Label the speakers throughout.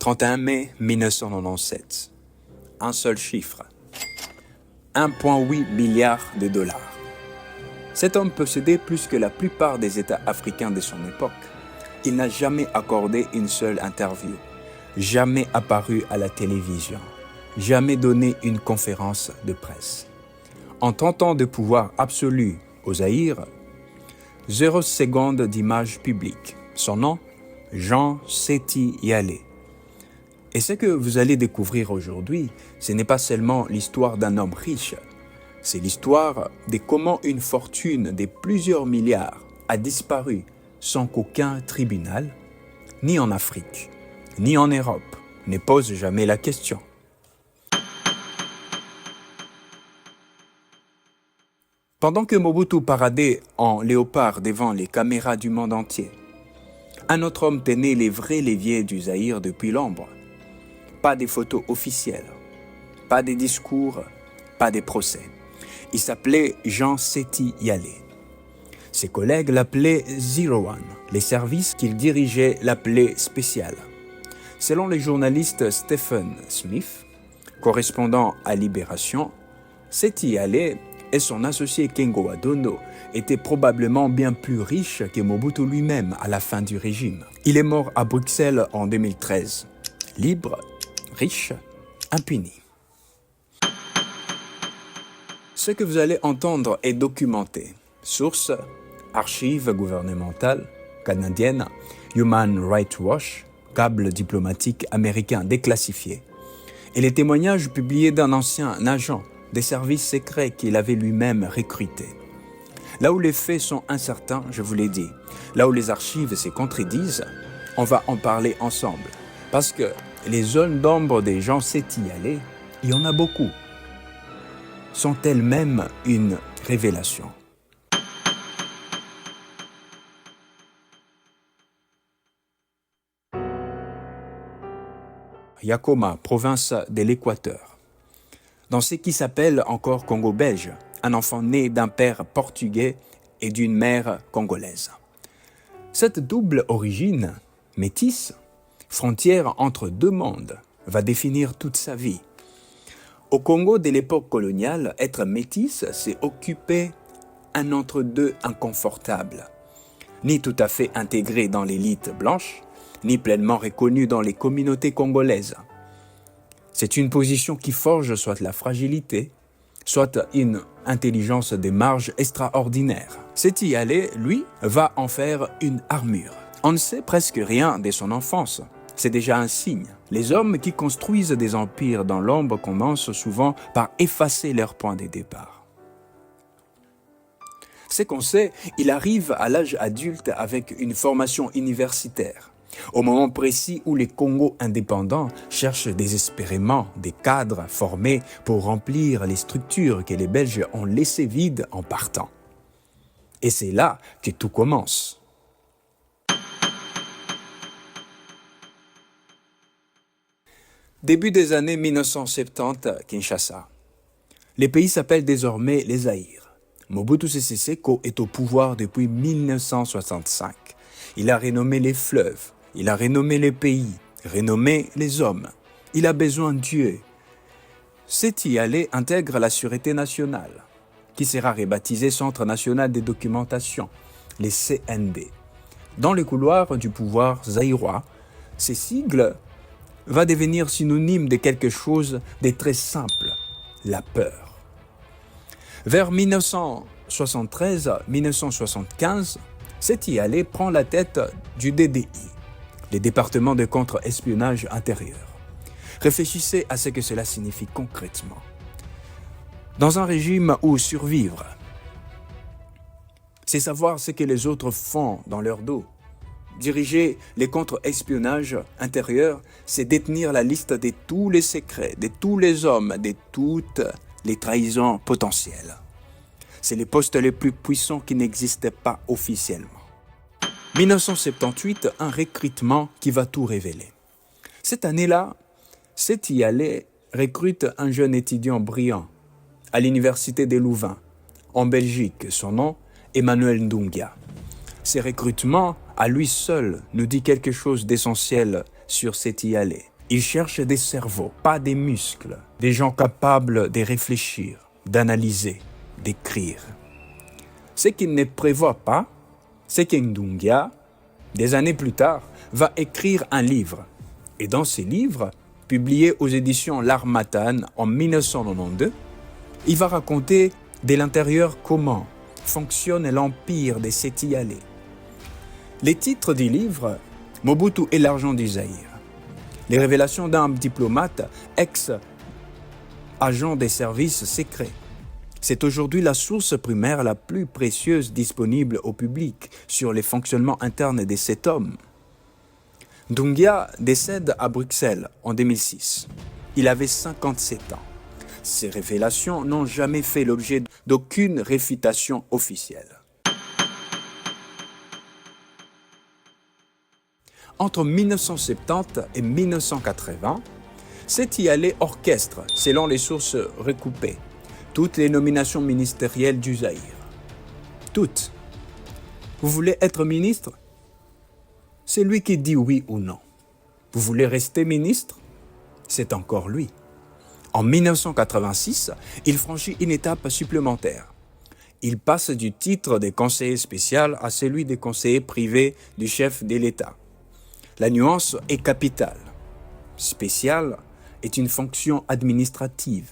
Speaker 1: 31 mai 1997. Un seul chiffre. 1,8 milliard de dollars. Cet homme possédait plus que la plupart des États africains de son époque. Il n'a jamais accordé une seule interview, jamais apparu à la télévision, jamais donné une conférence de presse. En tentant de pouvoir absolu au Zaïre, 0 seconde d'image publique. Son nom, Jean Séti Yalé. Et ce que vous allez découvrir aujourd'hui, ce n'est pas seulement l'histoire d'un homme riche, c'est l'histoire de comment une fortune de plusieurs milliards a disparu sans qu'aucun tribunal, ni en Afrique, ni en Europe, ne pose jamais la question. Pendant que Mobutu paradait en léopard devant les caméras du monde entier, un autre homme tenait les vrais leviers du Zaïre depuis l'ombre. Pas des photos officielles, pas des discours, pas des procès. Il s'appelait Jean Séti Yalé. Ses collègues l'appelaient Zero One. Les services qu'il dirigeait l'appelaient Spécial. Selon le journaliste Stephen Smith, correspondant à Libération, Séti Yalé et son associé Kengo Wadondo étaient probablement bien plus riches que Mobutu lui-même à la fin du régime. Il est mort à Bruxelles en 2013. Libre, riche, impuni. Ce que vous allez entendre est documenté. Source, archives gouvernementales canadiennes, Human Rights Watch, câble diplomatique américain déclassifié. Et les témoignages publiés d'un ancien agent des services secrets qu'il avait lui-même recruté. Là où les faits sont incertains, je vous l'ai dit, là où les archives se contredisent, on va en parler ensemble. Parce que les zones d'ombre des gens Séti Yalé, il y en a beaucoup, sont elles-mêmes une révélation. Yakoma, province de l'Équateur. Dans ce qui s'appelle encore Congo belge, un enfant né d'un père portugais et d'une mère congolaise. Cette double origine, métisse, frontière entre deux mondes, va définir toute sa vie. Au Congo de l'époque coloniale, être métisse, c'est occuper un entre-deux inconfortable, ni tout à fait intégré dans l'élite blanche, ni pleinement reconnu dans les communautés congolaises. C'est une position qui forge soit la fragilité, soit une intelligence des marges extraordinaire. Séti Yalé, lui, va en faire une armure. On ne sait presque rien de son enfance. C'est déjà un signe. Les hommes qui construisent des empires dans l'ombre commencent souvent par effacer leur point de départ. C'est qu'on sait, il arrive à l'âge adulte avec une formation universitaire. Au moment précis où les Congos indépendants cherchent désespérément des cadres formés pour remplir les structures que les Belges ont laissées vides en partant. Et c'est là que tout commence. Début des années 1970, Kinshasa. Les pays s'appellent désormais les Zaïre. Mobutu Sese Seko est au pouvoir depuis 1965. Il a renommé les fleuves. Il a renommé les pays, renommé les hommes. Il a besoin de Dieu. Séti Yalé intègre la Sûreté nationale, qui sera rebaptisée Centre national de documentation, les CND. Dans les couloirs du pouvoir zaïrois, ces sigles vont devenir synonymes de quelque chose de très simple, la peur. Vers 1973-1975, Séti Yalé prend la tête du DDI, les départements de contre-espionnage intérieur. Réfléchissez à ce que cela signifie concrètement. Dans un régime où survivre, c'est savoir ce que les autres font dans leur dos. Diriger les contre-espionnages intérieurs, c'est détenir la liste de tous les secrets, de tous les hommes, de toutes les trahisons potentielles. C'est les postes les plus puissants qui n'existaient pas officiellement. 1978, un recrutement qui va tout révéler. Cette année-là, Séti Yalé recrute un jeune étudiant brillant à l'université de Louvain, en Belgique. Son nom, Emmanuel Ndungia. Ce recrutement, à lui seul, nous dit quelque chose d'essentiel sur Séti Yalé. Il cherche des cerveaux, pas des muscles, des gens capables de réfléchir, d'analyser, d'écrire. Ce qu'il ne prévoit pas, c'est qu'Ndungia, des années plus tard, va écrire un livre. Et dans ce livre, publié aux éditions L'Harmattan en 1992, il va raconter de l'intérieur comment fonctionne l'empire des Séti-Alais. Les titres du livre, Mobutu et l'argent du Zaïre. Les révélations d'un diplomate, ex-agent des services secrets. C'est aujourd'hui la source primaire la plus précieuse disponible au public sur les fonctionnements internes de cet homme. Ndungia décède à Bruxelles en 2006. Il avait 57 ans. Ces révélations n'ont jamais fait l'objet d'aucune réfutation officielle. Entre 1970 et 1980, Séti-Alais orchestre, selon les sources recoupées, toutes les nominations ministérielles du Zaïre. Toutes. Vous voulez être ministre? C'est lui qui dit oui ou non. Vous voulez rester ministre? C'est encore lui. En 1986, il franchit une étape supplémentaire. Il passe du titre de conseiller spécial à celui de conseiller privé du chef de l'État. La nuance est capitale. Spécial est une fonction administrative.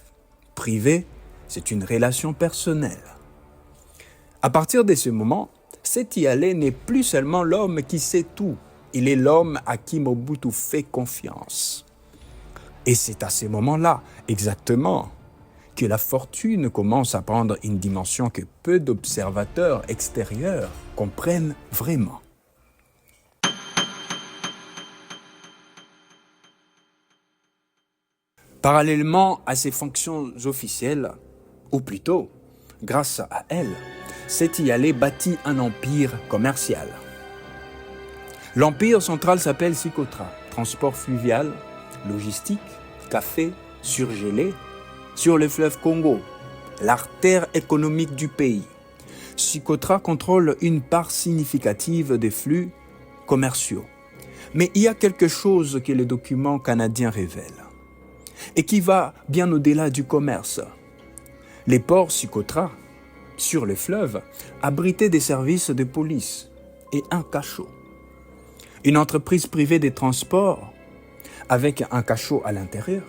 Speaker 1: Privé, c'est une relation personnelle. À partir de ce moment, Séti-Alais n'est plus seulement l'homme qui sait tout. Il est l'homme à qui Mobutu fait confiance. Et c'est à ce moment-là, exactement, que la fortune commence à prendre une dimension que peu d'observateurs extérieurs comprennent vraiment. Parallèlement à ses fonctions officielles, ou plutôt, grâce à elles, Séti-Alais bâtit un empire commercial. L'empire central s'appelle Socotra, transport fluvial, logistique, café, surgelé, sur le fleuve Congo, l'artère économique du pays. Socotra contrôle une part significative des flux commerciaux. Mais il y a quelque chose que les documents canadiens révèlent et qui va bien au-delà du commerce. Les ports Socotra, sur le fleuve, abritaient des services de police et un cachot. Une entreprise privée des transports avec un cachot à l'intérieur.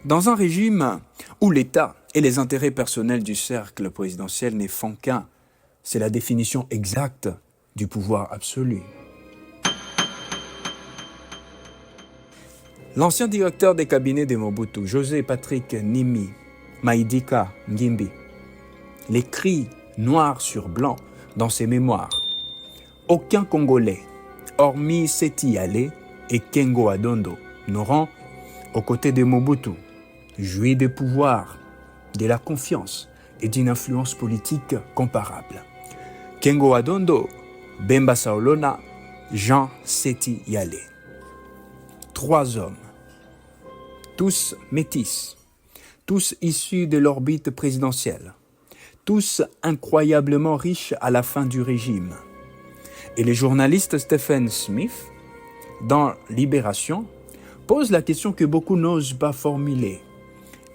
Speaker 1: Dans un régime où l'État et les intérêts personnels du cercle présidentiel ne font qu'un, c'est la définition exacte du pouvoir absolu. L'ancien directeur des cabinets de Mobutu, José Patrick Nimi Maïdika Ngimbi, l'écrit noir sur blanc dans ses mémoires. Aucun Congolais, hormis Séti-Alais et Kengo Adondo, n'auront, aux côtés de Mobutu, joui des pouvoirs, de la confiance et d'une influence politique comparable. Kengo Adondo, Bemba Saolona, Jean Séti-Alais. 3 hommes, tous métis, tous issus de l'orbite présidentielle, tous incroyablement riches à la fin du régime. Et le journaliste Stephen Smith, dans Libération, pose la question que beaucoup n'osent pas formuler.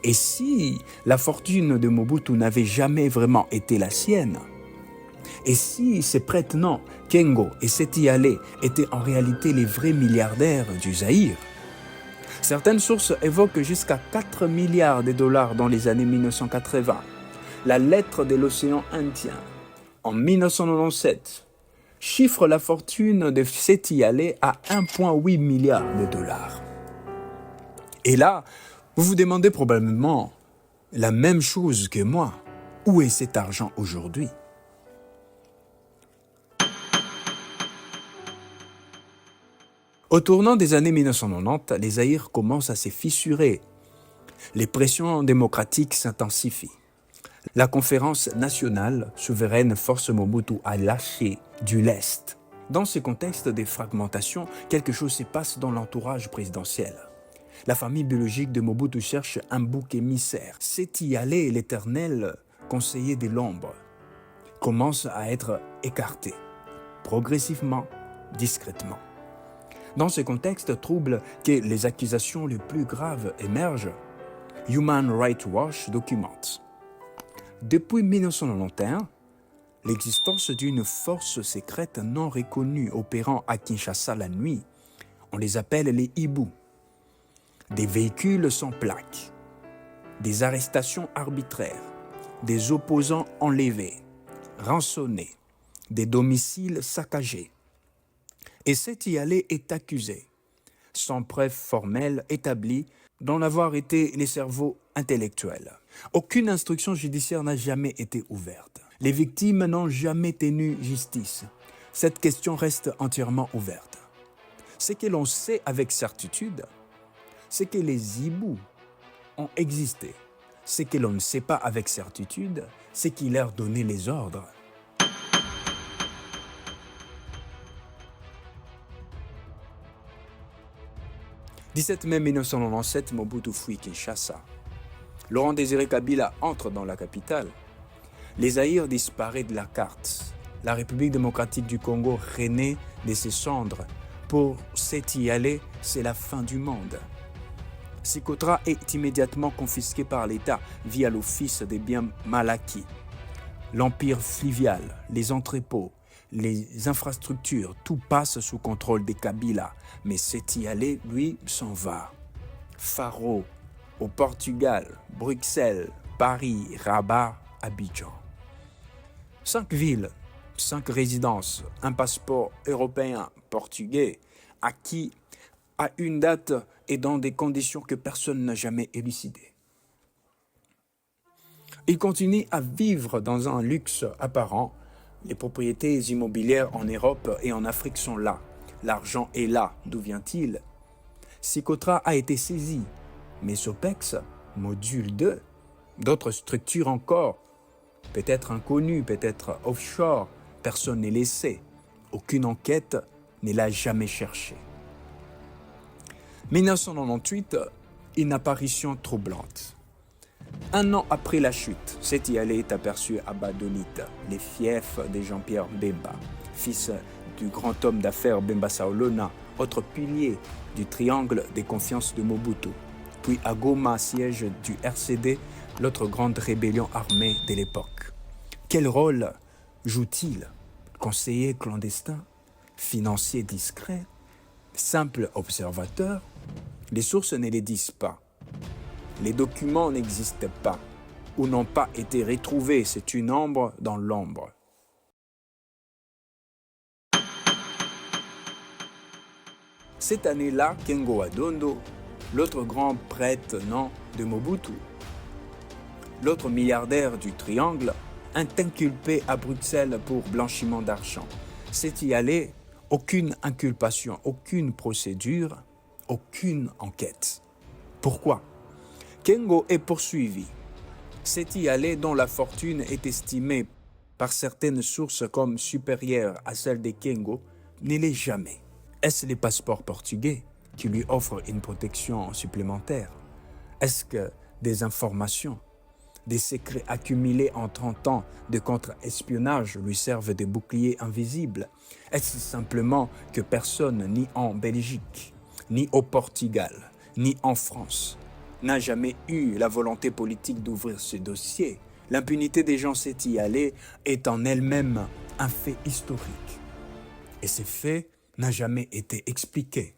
Speaker 1: Et si la fortune de Mobutu n'avait jamais vraiment été la sienne? Et si ces prête-noms, Kengo et Séti-Alais, étaient en réalité les vrais milliardaires du Zaïre? Certaines sources évoquent jusqu'à 4 milliards de dollars dans les années 1980. La lettre de l'océan Indien, en 1997, chiffre la fortune de Séti-Alais à 1,8 milliard de dollars. Et là, vous vous demandez probablement la même chose que moi. Où est cet argent aujourd'hui? Au tournant des années 1990, les Zaïre commencent à se fissurer. Les pressions démocratiques s'intensifient. La conférence nationale souveraine force Mobutu à lâcher du lest. Dans ce contexte de fragmentation, quelque chose se passe dans l'entourage présidentiel. La famille biologique de Mobutu cherche un bouc émissaire. Séti-Alais, l'éternel conseiller de l'ombre, commence à être écarté, progressivement, discrètement. Dans ce contexte trouble que les accusations les plus graves émergent, Human Rights Watch documente. Depuis 1991, l'existence d'une force secrète non reconnue opérant à Kinshasa la nuit, on les appelle les hiboux. Des véhicules sans plaques, des arrestations arbitraires, des opposants enlevés, rançonnés, des domiciles saccagés. Et Seti Allé est accusé, sans preuve formelle établie, d'en avoir été les cerveaux intellectuels. Aucune instruction judiciaire n'a jamais été ouverte. Les victimes n'ont jamais tenu justice. Cette question reste entièrement ouverte. Ce que l'on sait avec certitude, c'est que les hiboux ont existé. Ce que l'on ne sait pas avec certitude, c'est qui leur donnait les ordres. « 17 mai 1997, Mobutu fuit Kinshasa. Laurent Désiré Kabila entre dans la capitale. Les Zaïre disparaît de la carte. La République démocratique du Congo renaît de ses cendres. Pour Seti Allé, c'est la fin du monde. Sécotra est immédiatement confisqué par l'État via l'Office des biens mal acquis. L'empire fluvial, les entrepôts, les infrastructures, tout passe sous contrôle des Kabila. Mais Seti Allé, lui, s'en va. Faro, au Portugal, Bruxelles, Paris, Rabat, Abidjan. 5 villes, 5 résidences, un passeport européen, portugais, acquis à une date et dans des conditions que personne n'a jamais élucidées. Il continue à vivre dans un luxe apparent. Les propriétés immobilières en Europe et en Afrique sont là. L'argent est là. D'où vient-il? Sécotra a été saisi, mais Sopex, module 2, d'autres structures encore, peut-être inconnues, peut-être offshore, personne n'est laissé. Aucune enquête ne l'a jamais cherché. 1998, une apparition troublante. Un an après la chute, Seti Allé est aperçu à Badonite, les fiefs de Jean-Pierre Bemba, fils du grand homme d'affaires Bemba Saolona, autre pilier du triangle des confiances de Mobutu. Puis à Goma, siège du RCD, l'autre grande rébellion armée de l'époque. Quel rôle joue-t-il? Conseiller clandestin? Financier discret? Simple observateur? Les sources ne les disent pas. Les documents n'existent pas ou n'ont pas été retrouvés. C'est une ombre dans l'ombre. Cette année-là, Kengo Adondo, l'autre grand prête-nom de Mobutu, l'autre milliardaire du Triangle, est inculpé à Bruxelles pour blanchiment d'argent. Seti Allé, aucune inculpation, aucune procédure, aucune enquête. Pourquoi? Kengo est poursuivi. Seti Allé, dont la fortune est estimée par certaines sources comme supérieure à celle de Kengo, ne l'est jamais. Est-ce les passeports portugais qui lui offrent une protection supplémentaire? Est-ce que des informations, des secrets accumulés en 30 ans de contre-espionnage lui servent de boucliers invisibles? Est-ce simplement que personne, ni en Belgique, ni au Portugal, ni en France, n'a jamais eu la volonté politique d'ouvrir ce dossier? L'impunité des gens Seti Allé est en elle-même un fait historique. Et ces faits n'a jamais été expliqué.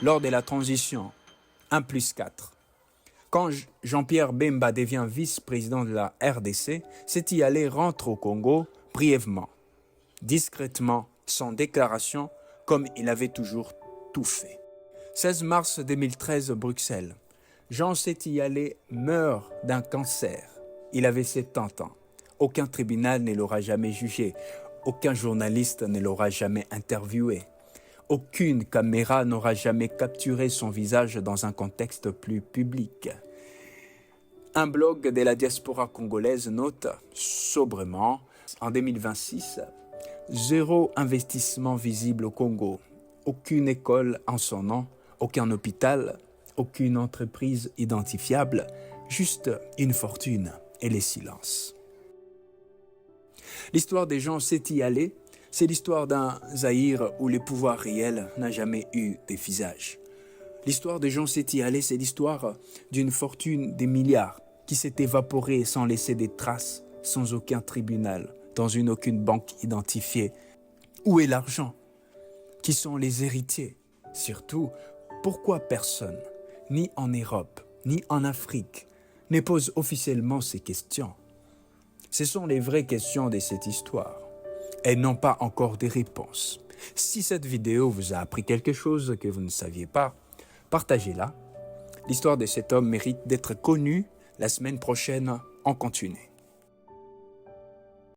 Speaker 1: Lors de la transition 1+4, quand Jean-Pierre Bemba devient vice-président de la RDC, Seti Allé rentre au Congo brièvement, discrètement, sans déclaration, comme il avait toujours tout fait. 16 mars 2013, Bruxelles. Jean Seti Allé meurt d'un cancer. Il avait 70 ans. Aucun tribunal ne l'aura jamais jugé. Aucun journaliste ne l'aura jamais interviewé. Aucune caméra n'aura jamais capturé son visage dans un contexte plus public. Un blog de la diaspora congolaise note sobrement, en 2026, 0 investissement visible au Congo, aucune école en son nom, aucun hôpital, aucune entreprise identifiable, juste une fortune et les silences. L'histoire des gens Seti Allé C'est l'histoire d'un Zaïre où le pouvoir réel n'a jamais eu de visage. L'histoire de Jean Séti Allé, c'est l'histoire d'une fortune des milliards qui s'est évaporée sans laisser des traces, sans aucun tribunal, dans aucune banque identifiée. Où est l'argent? Qui sont les héritiers? Surtout, pourquoi personne, ni en Europe, ni en Afrique, ne pose officiellement ces questions? Ce sont les vraies questions de cette histoire. Elles n'ont pas encore de réponses. Si cette vidéo vous a appris quelque chose que vous ne saviez pas, partagez-la. L'histoire de cet homme mérite d'être connue. La semaine prochaine, on continue.